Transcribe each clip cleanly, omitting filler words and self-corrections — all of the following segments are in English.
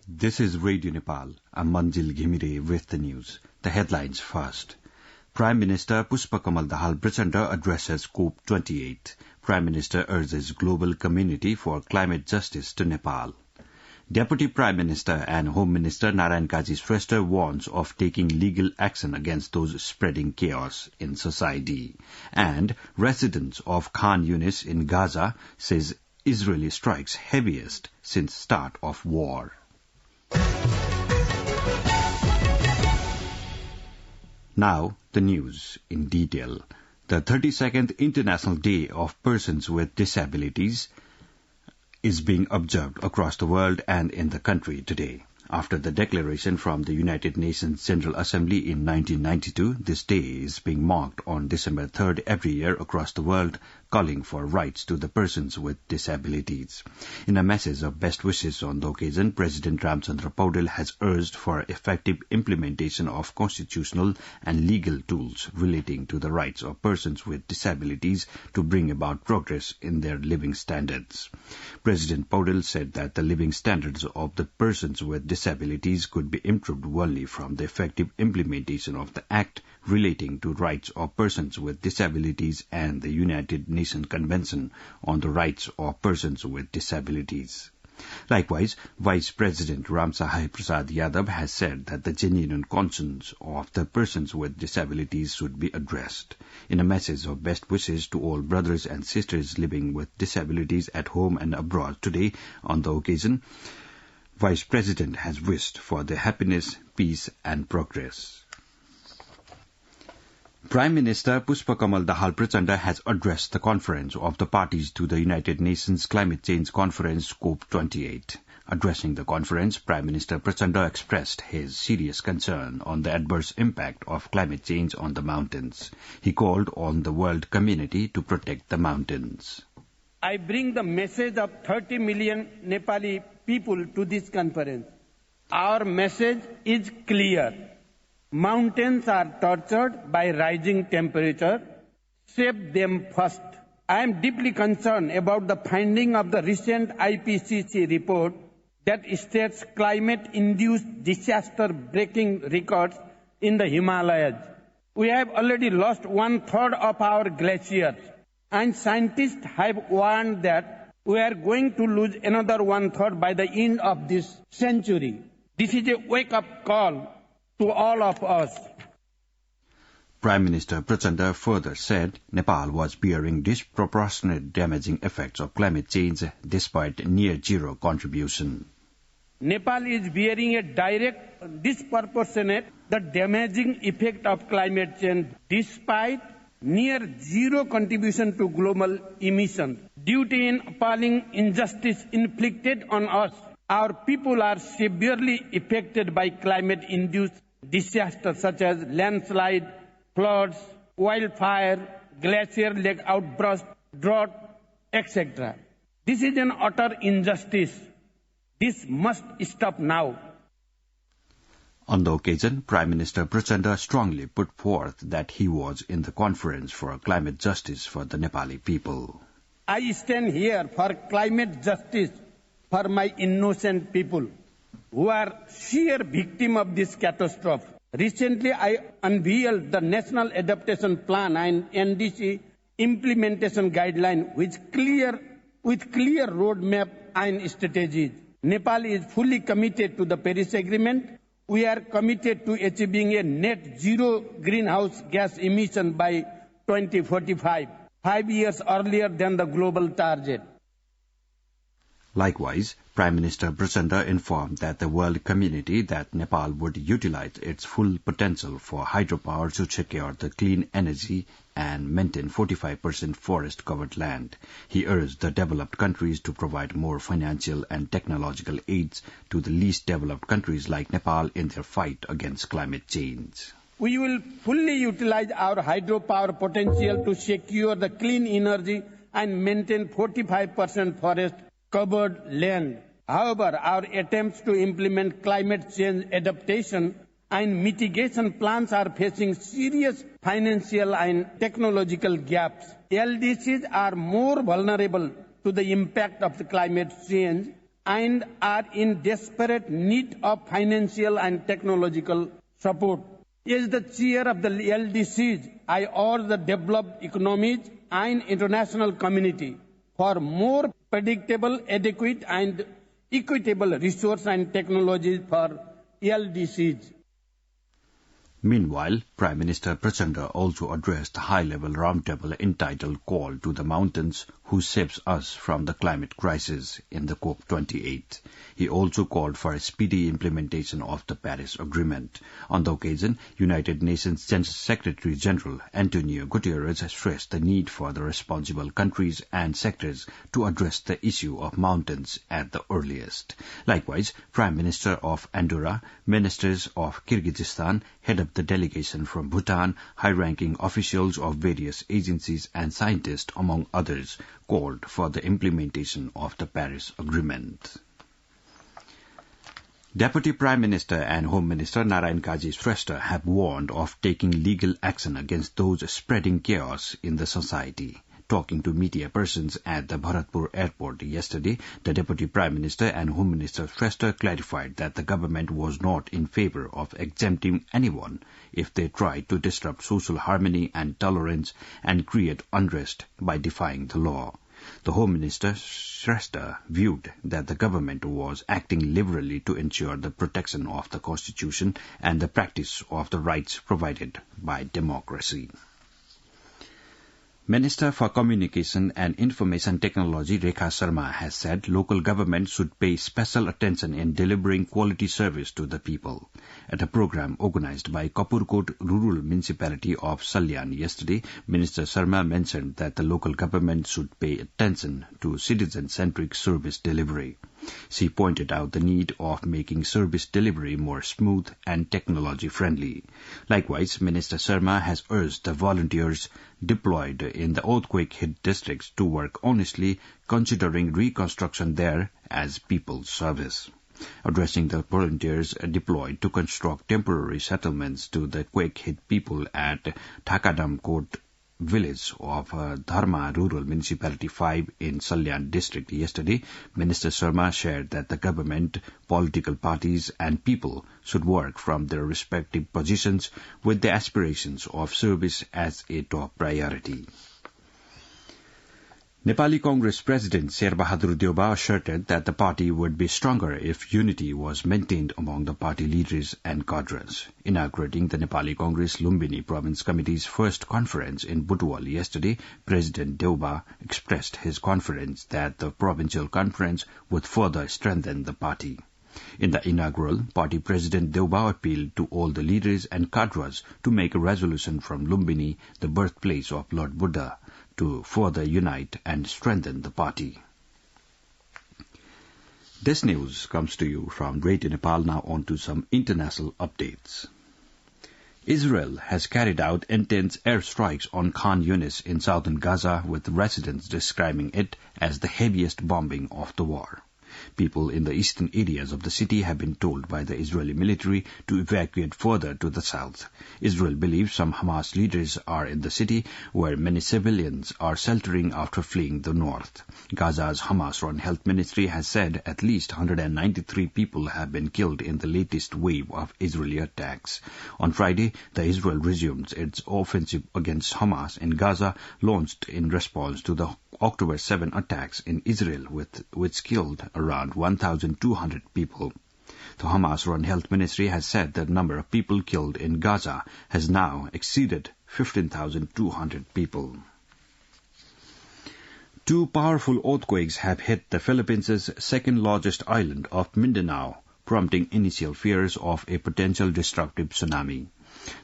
This is Radio Nepal. I'm Manjil Ghimire with the news. The headlines first. Prime Minister Pushpakamal Dahal Prachanda addresses COP28. Prime Minister urges global community for climate justice to Nepal. Deputy Prime Minister and Home Minister Narayan Kaji Shrestha warns of taking legal action against those spreading chaos in society. And residents of Khan Yunis in Gaza says Israeli strikes heaviest since start of war. Now, the news in detail. The 32nd International Day of Persons with Disabilities is being observed across the world and in the country today. After the declaration from the United Nations General Assembly in 1992, this day is being marked on December 3rd every year across the world, calling for rights to the persons with disabilities. In a message of best wishes on the occasion, President Ramchandra Paudel has urged for effective implementation of constitutional and legal tools relating to the rights of persons with disabilities to bring about progress in their living standards. President Paudel said that the living standards of the persons with disabilities could be improved only from the effective implementation of the Act relating to rights of persons with disabilities and the United Nations Convention on the Rights of Persons with Disabilities. Likewise, Vice President Ramsahai Prasad Yadav has said that the genuine concerns of the persons with disabilities should be addressed. In a message of best wishes to all brothers and sisters living with disabilities at home and abroad today on the occasion, Vice President has wished for their happiness, peace and progress. Prime Minister Pushpakamal Dahal Prachanda has addressed the conference of the parties to the United Nations Climate Change Conference COP28. Addressing the conference, Prime Minister Prachanda expressed his serious concern on the adverse impact of climate change on the mountains. He called on the world community to protect the mountains. I bring the message of 30 million Nepali people to this conference. Our message is clear. Mountains are tortured by rising temperature. Save them first. I am deeply concerned about the finding of the recent IPCC report that states climate-induced disaster breaking records in the Himalayas. We have already lost 1/3 of our glaciers, and scientists have warned that we are going to lose another 1/3 by the end of this century. This is a wake-up call to all of us. Prime Minister Prachanda further said Nepal was bearing disproportionate damaging effects of climate change despite near-zero contribution. Nepal is bearing a direct, disproportionate, the damaging effect of climate change despite near-zero contribution to global emissions. Due to an appalling injustice inflicted on us, our people are severely affected by climate-induced disasters such as landslide, floods, wildfire, glacier lake outburst, drought, etc. This is an utter injustice. This must stop now. On the occasion, Prime Minister Prachanda strongly put forth that he was in the conference for climate justice for the Nepali people. I stand here for climate justice for my innocent people who are sheer victim of this catastrophe. Recently, I unveiled the National Adaptation Plan and NDC implementation guideline with clear roadmap and strategies. Nepal is fully committed to the Paris Agreement. We are committed to achieving a net zero greenhouse gas emission by 2045, 5 years earlier than the global target. Likewise, Prime Minister Prachanda informed that the world community that Nepal would utilize its full potential for hydropower to secure the clean energy and maintain 45% forest-covered land. He urged the developed countries to provide more financial and technological aids to the least developed countries like Nepal in their fight against climate change. We will fully utilize our hydropower potential to secure the clean energy and maintain 45% forest-covered land. However, our attempts to implement climate change adaptation and mitigation plans are facing serious financial and technological gaps. LDCs are more vulnerable to the impact of the climate change and are in desperate need of financial and technological support. As the chair of the LDCs, I urge the developed economies and international community for more predictable, adequate and equitable resource and technologies for LDCs. Meanwhile, Prime Minister Prachanda also addressed a high-level roundtable entitled Call to the Mountains Who Saves Us from the Climate Crisis in the COP28. He also called for a speedy implementation of the Paris Agreement. On the occasion, United Nations Secretary-General Antonio Guterres stressed the need for the responsible countries and sectors to address the issue of mountains at the earliest. Likewise, Prime Minister of Andorra, Ministers of Kyrgyzstan, head of the delegation from Bhutan, high-ranking officials of various agencies and scientists, among others, called for the implementation of the Paris Agreement. Deputy Prime Minister and Home Minister Narayan Kaji Shrestha have warned of taking legal action against those spreading chaos in the society. Talking to media persons at the Bharatpur airport yesterday, the Deputy Prime Minister and Home Minister Shrestha clarified that the government was not in favor of exempting anyone if they tried to disrupt social harmony and tolerance and create unrest by defying the law. The Home Minister Shrestha viewed that the government was acting liberally to ensure the protection of the Constitution and the practice of the rights provided by democracy. Minister for Communication and Information Technology Rekha Sharma has said local governments should pay special attention in delivering quality service to the people. At a program organized by Kapurkot Rural Municipality of Salyan yesterday, Minister Sharma mentioned that the local government should pay attention to citizen-centric service delivery. She pointed out the need of making service delivery more smooth and technology-friendly. Likewise, Minister Sharma has urged the volunteers deployed in the earthquake-hit districts to work honestly, considering reconstruction there as people's service. Addressing the volunteers deployed to construct temporary settlements to the quake-hit people at Thakadamkot village of Dharma Rural Municipality 5 in Salyan district yesterday, Minister Sharma shared that the government, political parties and people should work from their respective positions with the aspirations of service as a top priority. Nepali Congress President Sherbahadur Deuba asserted that the party would be stronger if unity was maintained among the party leaders and cadres. Inaugurating the Nepali Congress Lumbini Province Committee's first conference in Butual yesterday, President Deuba expressed his confidence that the provincial conference would further strengthen the party. In the inaugural, party president Deuba appealed to all the leaders and cadres to make a resolution from Lumbini, the birthplace of Lord Buddha, to further unite and strengthen the party. This news comes to you from Radio Nepal. Now on to some international updates. Israel has carried out intense airstrikes on Khan Yunis in southern Gaza, with residents describing it as the heaviest bombing of the war. People in the eastern areas of the city have been told by the Israeli military to evacuate further to the south. Israel believes some Hamas leaders are in the city, where many civilians are sheltering after fleeing the north. Gaza's Hamas-run health ministry has said at least 193 people have been killed in the latest wave of Israeli attacks. On Friday, the Israel resumed its offensive against Hamas in Gaza, launched in response to the October 7 attacks in Israel, which killed around 1,200 people. The Hamas-run health ministry has said the number of people killed in Gaza has now exceeded 15,200 people. Two powerful earthquakes have hit the Philippines' second-largest island of Mindanao, prompting initial fears of a potential destructive tsunami.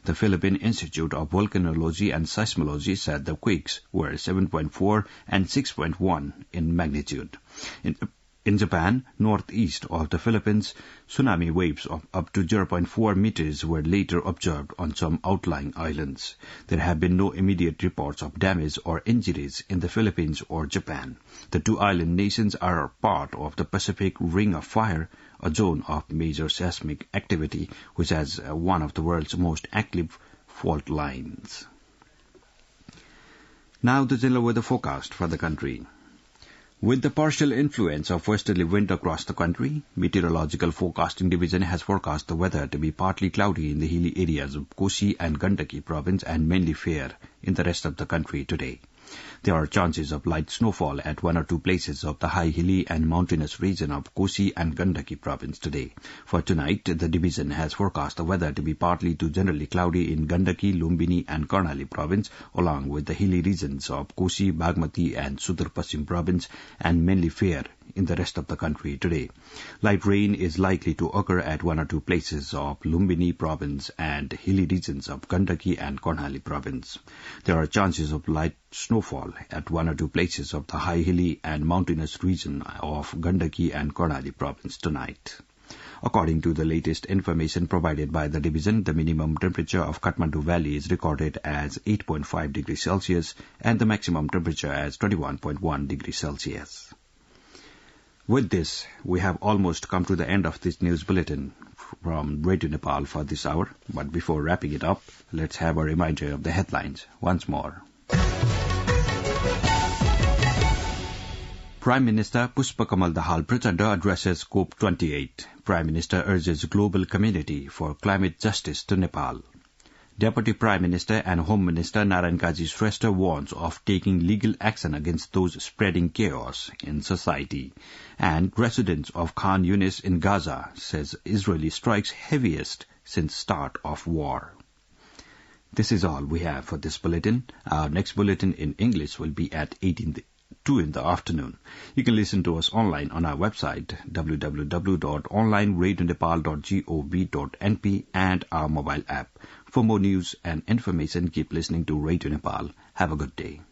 The Philippine Institute of Volcanology and Seismology said the quakes were 7.4 and 6.1 in magnitude. In Japan, northeast of the Philippines, tsunami waves of up to 0.4 meters were later observed on some outlying islands. There have been no immediate reports of damage or injuries in the Philippines or Japan. The two island nations are part of the Pacific Ring of Fire, a zone of major seismic activity which has one of the world's most active fault lines. Now the general weather forecast for the country. With the partial influence of westerly wind across the country, Meteorological Forecasting Division has forecast the weather to be partly cloudy in the hilly areas of Kosi and Gandaki province and mainly fair in the rest of the country today. There are chances of light snowfall at one or two places of the high hilly and mountainous region of Kosi and Gandaki province today. For tonight, the division has forecast the weather to be partly to generally cloudy in Gandaki, Lumbini and Karnali province, along with the hilly regions of Kosi, Bagmati and Sudur Paschim province, and mainly fair in the rest of the country today. Light rain is likely to occur at one or two places of Lumbini province and hilly regions of Gandaki and Karnali province. There are chances of light snowfall at one or two places of the high hilly and mountainous region of Gandaki and Karnali province tonight. According to the latest information provided by the division, the minimum temperature of Kathmandu Valley is recorded as 8.5 degrees Celsius and the maximum temperature as 21.1 degrees Celsius. With this, we have almost come to the end of this news bulletin from Radio Nepal for this hour. But before wrapping it up, let's have a reminder of the headlines once more. Prime Minister Pushpakamal Dahal Prachanda addresses COP28. Prime Minister urges global community for climate justice to Nepal. Deputy Prime Minister and Home Minister Narayan Kaji Shrestha warns of taking legal action against those spreading chaos in society. And residents of Khan Yunis in Gaza says Israeli strikes heaviest since start of war. This is all we have for this bulletin. Our next bulletin in English will be at 2 in the afternoon. You can listen to us online on our website www.onlineradionepal.gov.np and our mobile app. For more news and information, keep listening to Radio Nepal. Have a good day.